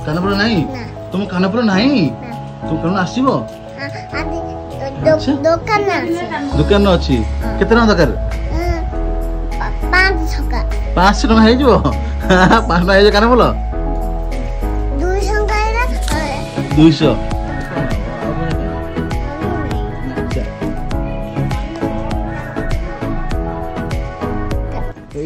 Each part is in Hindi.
कानपुर नहीं तुम कानपुर नहीं तुम कौन आसीबो दुकान अच्छी केते टका दरकार 500 टका है जो 500 टका है जो कानपुर 200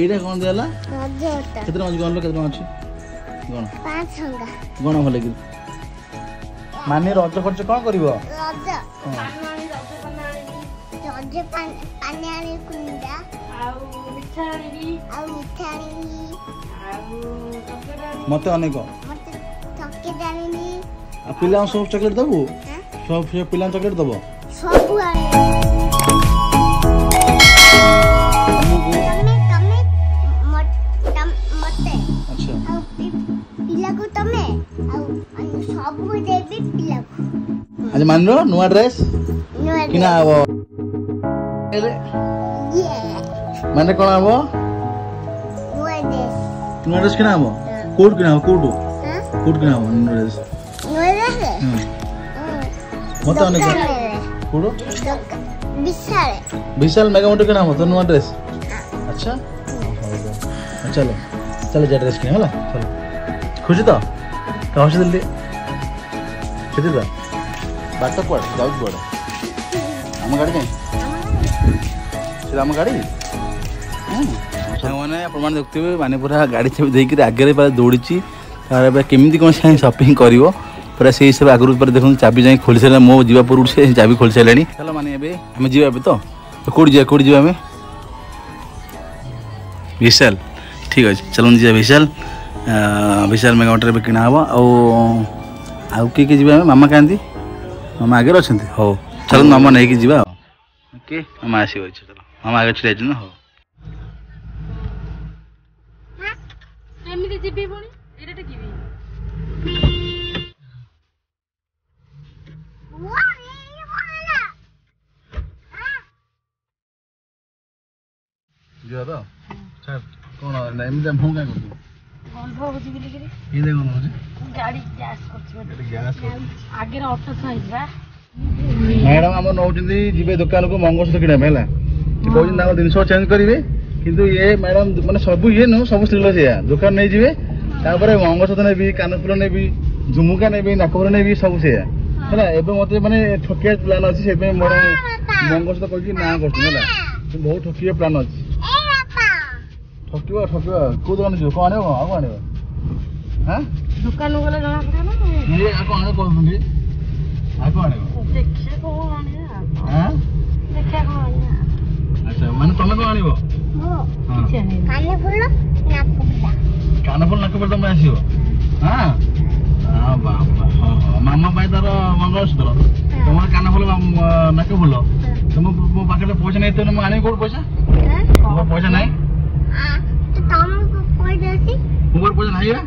एटा कौन देला केते टका गण केते टका अछि गण 500 गण भले कि माने रज खर्च कौन करिवो रज पानी आनी कुंडा मत अनेक पिला सब चॉकलेट दबो सब पिला चॉकलेट दबो सब अच्छा पिला को तमे सब देबी पिला को आज मान रो नुआ ड्रेस किना आबो माने कोन आबो नुआ ड्रेस किना आबो कोड किना आबो कोड किना आबो नुआ ड्रेस मत अनेक कोड विशाल मेगा मोटर किना आबो तो नुआ ड्रेस अच्छा चलो चलो जा ड्रेस किना होला चलो खुशी तो कहाँ से दिल्ली किती जा बाट पड़ जाऊ पड़ आम गाड़ी जाए आम गाड़ी मैंने प्रमाण देखते हुए माने पूरा गाड़ी छवि देकर आगे दौड़ी केमी कौन से सपिंग कर पूरा से हिसाब आगुरी देखो चाबी जाए खोली सारे मो जीवा पूर्व से चाबी खोली सारे चलो माने आम जी तो कौटी जा विशाल ठीक अच्छे चलो जी विशाल विशाल मेगा मोटर किना हम आउ किए जी मामा कहती मामा आगे अच्छा हो चलो मामा नहीं जी ओके मामा आसो चलो मामा आगे छुट्टी ना हो कौन मुँह क्या मैडम आम नौ जी दुकान को मंगलसूत्र किना कहते जिन चेंज करेंगे किंतु ये मैडम माने सब ये नु सब स्त्री लोग दुकान नहीं जीवे मंगलसूत्र नेबी कानफुल नेबी झुमुका नेबी नाकफुल नेबी सब से मत माने ठकिया प्लान अच्छी से मोर मंगलसूत्र कह ना कर बहुत ठकिया प्लान अच्छी ठकिब कौ दुकान जीव कौन आने आगे आने हाँ दुकान गले जना पड़े ना ये आको आने कौन सुनी आको आने देखिए कौन आने हां देखिए कौन आने अच्छा माने तमे को आनिबो हां काने फुल नाक फुल तमे आसीबो हां हां बाबा मामा पाई तार मंगलसूत्र तमर काने फुल नाक फुल तुम मो पाके पैसा नहीं तो मैं आने को पैसा हां पैसा नहीं तो तुम कोई देसी मोर पैसा नहीं है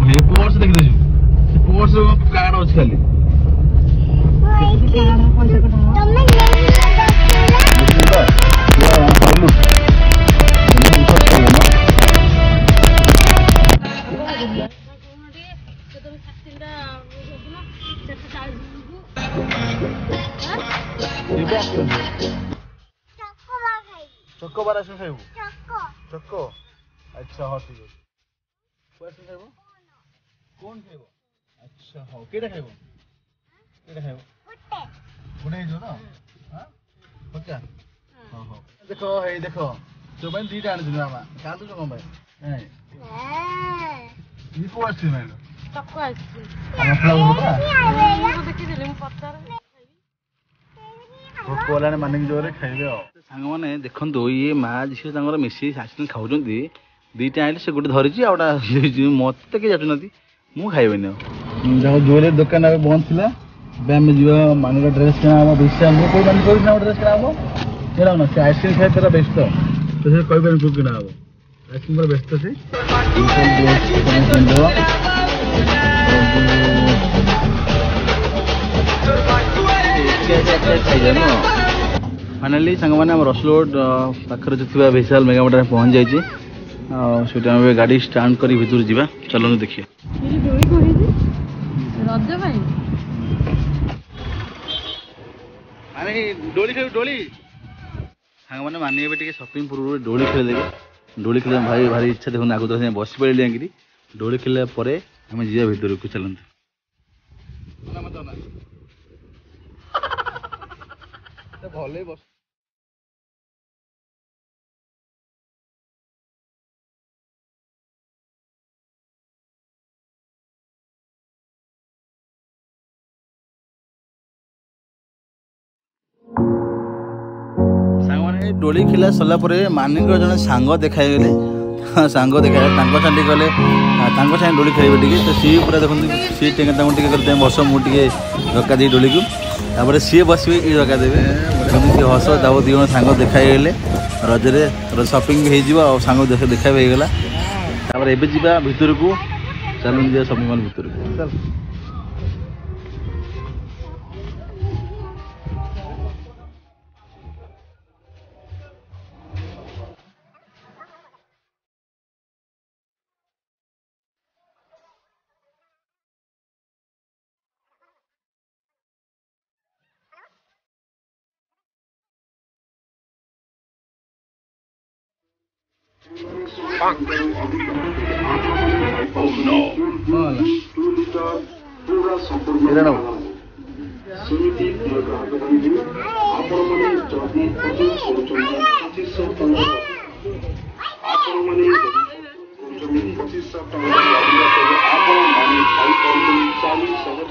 हे पर्स देख दे पर्स कार्ड अछि खाली तमे चक्को बार आसे खाइबो चक्को अच्छा हो ठीक है कौन खाइबो कौन खाइबो अच्छा हो केटा खाइबो गुटे जो ना हां पक्का हां हां देखो हे देखो तो बन दीटा आन दिना मामा कांदु जो भाई ए ये को आसी मैं चक्को आसी हम फ्लावर होता देखि देले मु पत्ता कोला ने मानिक जोरे खाइबे हो सांग माने देखंतु ये मां झियो तांगर मिसी सासिन खाउजंती दीटा आइले से गुटे धरिची आउटा मते के जाटुनती मु खाइबेनी देखो जोरे दुकान अब बंद थिला बैम जीवा माने ड्रेस के हम विशाल मु कोई माने कोई ना ड्रेस के हम तेरा ना से आइसक्रीम खाए तेरा बेस्ट तो से कोई बेन कुक ना हो आइसक्रीम पर बेस्ट से फाइनाली सांग माने हम रसलोड पाखर जो विशाल मेगा मोटर पहुंच जाइए सेटा गाड़ी स्टार्ट कर भीतर जावा चलो देखिए डोली खेल डोली सांग मैंने मानिए टे सपिंग पूर्व डोली खेलदेवे डोली खेल भाई भारी इच्छा देखो आगु तो बस पड़े डोली खेलला आम जा भर को चलते भल बस डोली खेला सरला मानी जन सांग देखाईगले सांग देखा साथी गले साथ डोली खेल तो सी पूरा देखते सी टे बस मुझे धक्का दी डोली को तापर सी बस धक्का देवे हस दाव दी जन सांग देखाईगले रजरे सपिंग सांग देखा भी होगा एवं जा भर को चलते जा शपिंग मॉल भर को चल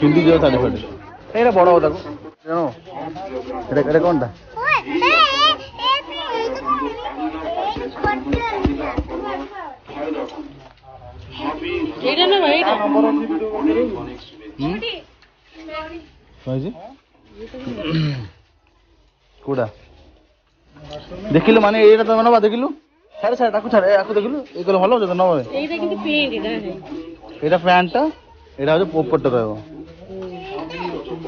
हिंदी जो साड़ी फाड़ी ये बड़ होता कौन था कौटा देखिलु माने ये तो नवा देखिलु सारे सारे ताकू छाड़े आकु देखिलु ए कहले भलो न एटा किंतु पेंट एटा पैंट एटा हो पोपट रहबो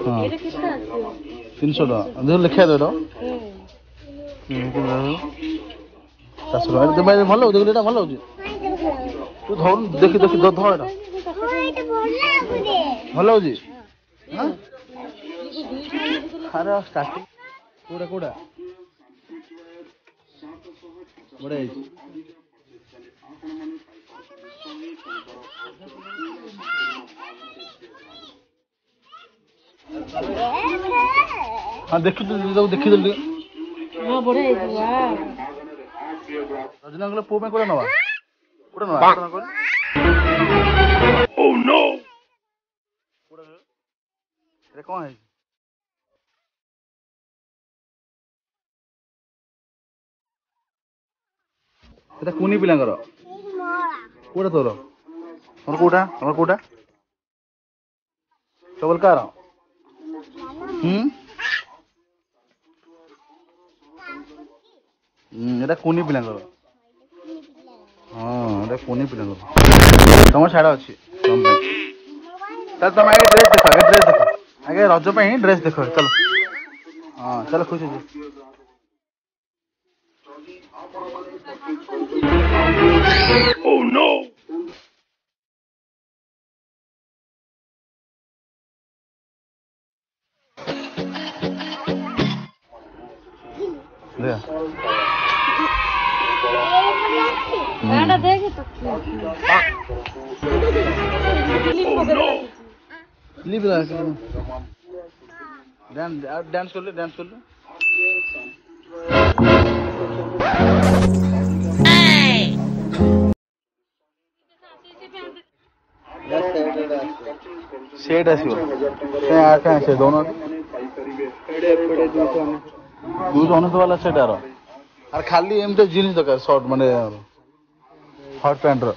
हां एटा कितना आछो 300 टका देख लिखा दे दो सासुर दे भाई भलो देखिलु एटा भलो होजी तू धर देखि देखि धर एटा भलो होजी हां अरे स्टार्टिंग कोड़ा कोड़ा बड़े हाँ देखी तो देखी जल्दी हाँ बड़े रजना को पो में कोड़ा नवा ओह नो कोड़ा रे कौन है এটা কোনি পিলাঙ্গর কোটা তোর তোর কোটা আমার কোটা কেবল কার এটা কোনি পিলাঙ্গর হ্যাঁ এটা কোনি পিলাঙ্গর তোমার শাড়া আছে তাহলে তুমি আগে ড্রেস দেখো আগে রজ পাই ড্রেস দেখো চলো হ্যাঁ চলো খুশি Oh no! Yeah. Leave it. Dance कर ले सेट आसो से दोनों 290 वाला सेट आर खाली एमते जीन्स दरकार शॉर्ट माने हॉट पैंट रो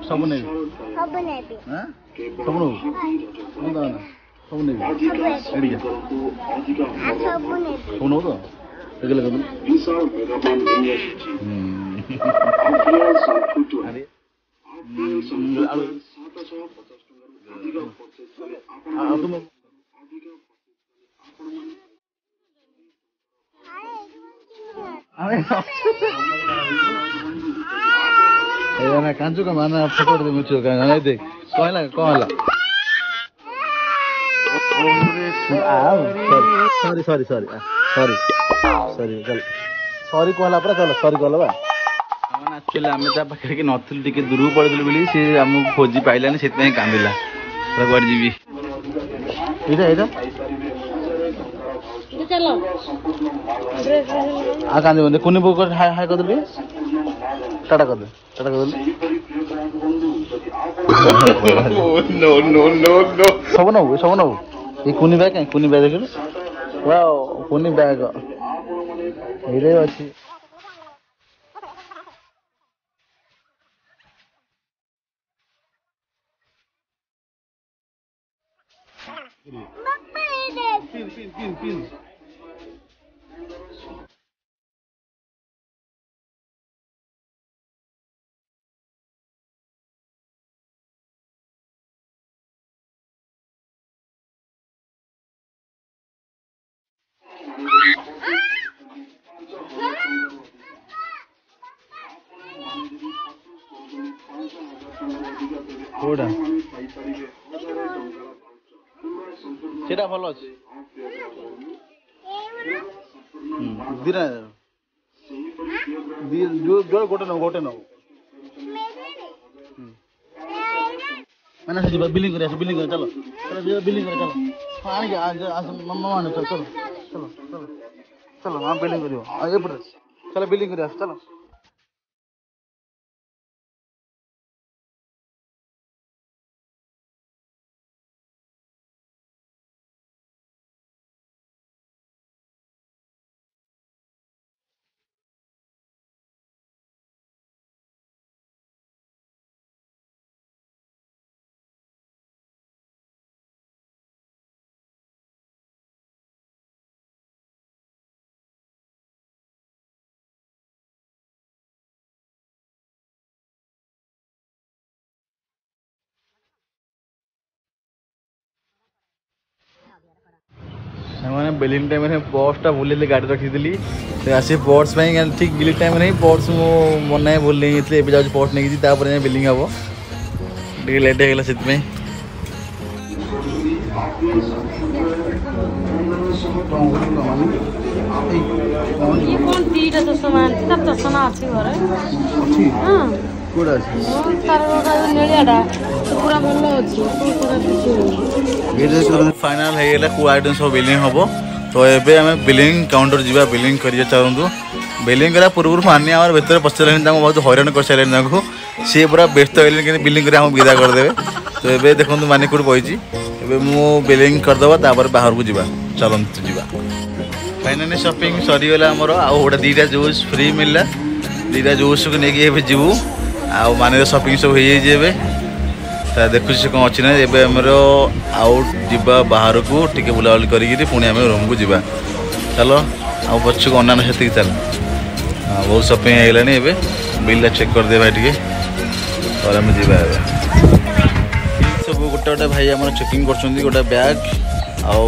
सब नहीं हां सब नो मुंदा ना सब नहीं एडिया सब नो तो एगले कदम अरे तुम कांचू का माना फोटो दे मुझे का देख कहला कहला sorry sorry sorry sorry sorry चल सॉरी कहला पर चल सॉरी कहला बा हमन एक्चुअली आमे ता पाखे कि नथिल टिके दूर पड़दिल बोली से हम खोजी पाइलानी सेतमे कांदिला रगड़ जीवी इधर इधर चलो आ कांदे बंदे कोनी बुक हाय हाय कर दे टाटा कर दे नो नो नो नो सब ना ये कुनी बैग है कुनी बैग देख वाओ कुनी बैग इरे अछि पिन कोडा सेटा भलो अछि दिना दी जो गोटे न माने से बिलिंग करे चलो बिलिंग करे चलो पानी के आज मम्मा माने चलो हम बिलिंग करियो आ ए पर चलो बिलिंग करे चलो मैंने बिलिंग टाइम में पर्सटा भूल गाड़ी रखी आसी पर्स ठीक बिलिंग टाइम में पर्स मो मन भूल नहीं जाऊँ पर्स नहीं बिलिंग हम टे लेट होगा से फाइनल है को आइटम सब बिलिंग हम तो ये आम बिलिंग काउंटर जा बिलिंग करिए चाहूँ बिलिंग करा पूर्व मानी आम भर पचारे बहुत हईराण कर सारे सी पूरा व्यस्त हो बिलिंग कर विदा करदे तो ये देखो मानी कौट बही मु बिलिंग करदे बाहर को जा चलते जा फाइनाली शॉपिंग सरीगला आमर आउटा दीटा जूस फ्री मिलला दीटा जूस को लेकिन जीवु आने शॉपिंग सब हो देखु से कौन अच्छी ना एमर आउट जा बाहर को टे बुलाबुली करी पुणी आम रूम को जा चलो आ पक्ष को अना से चल बहुत शॉपिंग होगलानी बिल चेक करदे भाई टे और आम जा सब गोटे गोटे भाई आम चेकिंग कर गोटे बैग आउ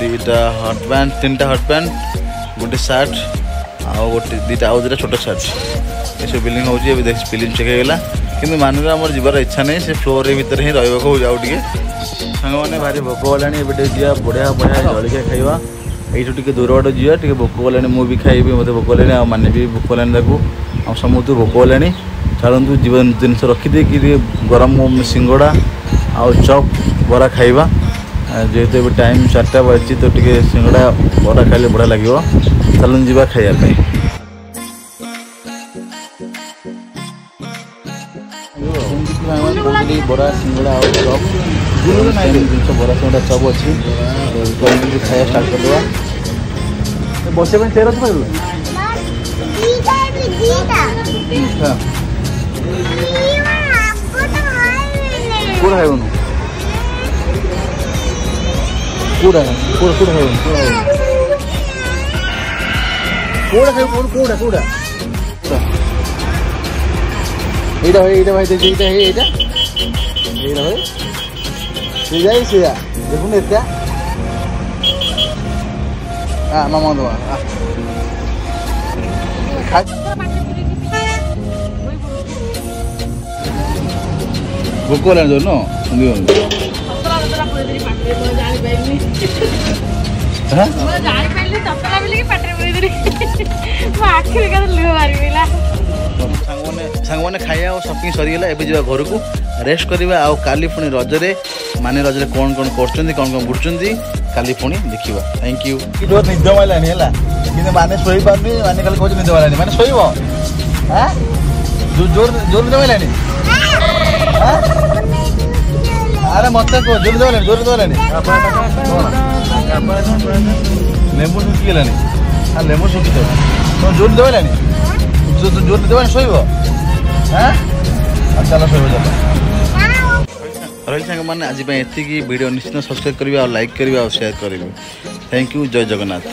दीटा हट पैंट तीन हट पैंट गोटे सार्ट आउ गोटे दीटा आउ दीटा छोट सार्ट ये सब बिलिंग हो बिलिंग चेक होगा कि मानव आम जीवार इच्छा नहीं से फ्लोर भितर ही रही जाऊ टे सांग मैंने भारी भोक गलानी जा बढ़िया बढ़िया जलिया खाइबा यू टे दूर बाट जा टे भोक गलानी मुझे खाइबी मत भोक गलानी माने भी भोक गलानी समस्त भोक गलानी चलतु जीवन जिन रखिदे कि गरम सिंगड़ा आउ चप बरा खाइबा जेहेतु टाइम 4टा बजी तो टे सिंगड़ा बरा खाइले बढ़िया लगे चलन जा खाइबा बरा सिंगड़ा और चप जिन बरा सिंगड़ा चप अच्छी खाया स्टार्ट कर दवा बसे चेयर अच्छे कौन खाइबन कौड़ा এইটা ভাই দেখি এইটা ভাই সেয়া দেখুন এটা মামা দেওয়া ଭୋକ ହେଲାଣି ଯୋଉ ନ ସାଙ୍ଗମାନେ ଖାଇବା ଆଉ ସପିଂ ସରିଗଲା। ଏବେ ଯିବା ଘରକୁ ରେଷ୍ଟ କରିବା ଆଉ କାଲି ପୁଣି ରଜରେ ରଜରେ କ'ଣ କ'ଣ କରୁଛନ୍ତି କ'ଣ କ'ଣ ବୁଝୁଛନ୍ତି କାଲି ପୁଣି ଦେଖିବା। Thank you. ନିଦ ମାରିଲାଣି ହେଲା କିନ୍ତୁ ମାନେ ଶୋଇପାରୁନି। ମାନେ କାଲି କହୁଛି ନିଦ ମାରିଲାଣି ମାନେ ଶୋଇବ। ଜୋର ନିଦ ମାରିଲାଣି। ଆରେ ମତେ କୁହ ଜୋର ଦେଲାଣି ଜୋର ଦେଲାଣି। ଲେମ୍ବୁ ଶୁଖିଗଲାଣି। ଲେମ୍ବୁ ଶୁଖିଥିବ ତମ ଜୋର ଦେଲାଣି। ଜୋର ଦେବାନି ଶୋଇବ। ଚାଲ ଶୋଇବ ଚାଲ। ରହିଲି ସାଙ୍ଗମାନେ ଆଜି ପାଇଁ ଏତିକି। ଭିଡ଼ିଓ ନିଶ୍ଚିତ ସବସ୍କ୍ରାଇବ୍ କରିବେ ଆଉ ଲାଇକ୍ କରିବେ ଆଉ ସେୟାର କରିବେ। Thank you. ଜୟ ଜଗନ୍ନାଥ।